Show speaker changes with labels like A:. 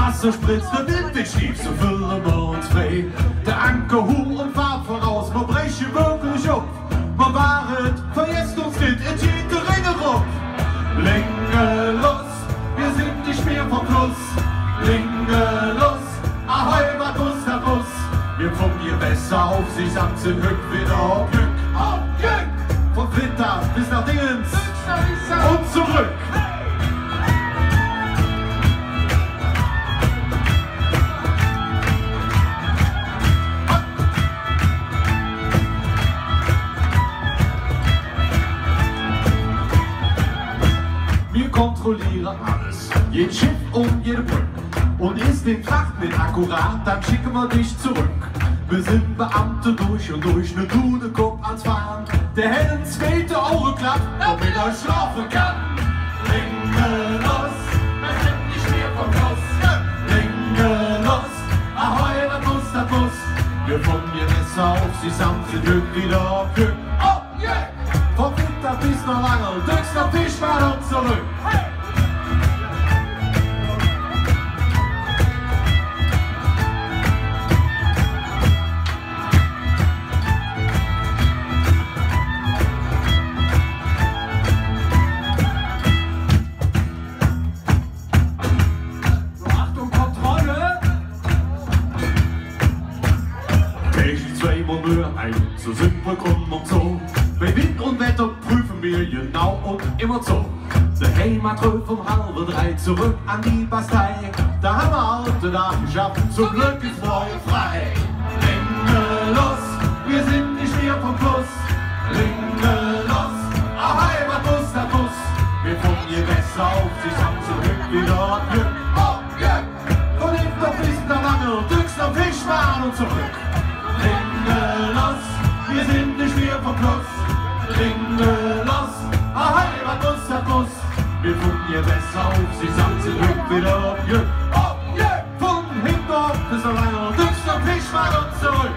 A: Wasser spritzt, der Wind ist schief, so füllen wir uns frei. Der Anker hoch und fahrt voraus, wir brechen wirklich auf. Wir waren, vergesst uns nicht, es geht der Ringe rum. Linge los, wir sind nicht mehr vom Fluss. Linge los, ahoi, was muss der Bus. Wir kommen hier besser auf, sie samt sind Hück wieder auf Glück. Auf Glück! Von Flitter bis nach Dingens und zurück. Wir kontrollieren alles, jeden Schiff und jede Brücke. Und ist den Fracht nicht akkurat, dann schicken wir dich zurück. Wir sind Beamte durch und durch, ne Dude guckt ans Fahren. Der hält ins zweite Auge klappt, damit er schlafen kann. Linge los, wir sind nicht mehr vom Fluss. Linge los, ahoi, was muss, das muss. Wir von mir besser auf, sie samt sind Glück wieder auf Glück. Oh yeah! Vom Winter bis nach Langel, durchs nach Fischbahn und zurück. Hey! So sind wir kommen und so. Bei Wind und Wetter prüfen wir genau und immer so. Der Heimatruhe vom 2:30 zurück an die Bastei. Da haben wir alte Dagen geschafft, zum Glück ist morgen frei. Linge los, wir sind nicht mehr vom Fluss. Linge los, ahoi, was muss, das muss. Wir kommen hier besser auf, sie haben zum Glück wieder Glück. Oh, yeah! Von hinten bis nach Langel, durchs nach Fischbahn und zurück. Linge los, wir sind nicht mehr vom Fluss. Linge los, ahoi, was muss, das muss. Wir gucken hier besser auf, sie samt sind Glück wieder auf Glück. Oh yeah! Von Hinterdorf bis nach Langel, durchs nach Fischbahn und zurück.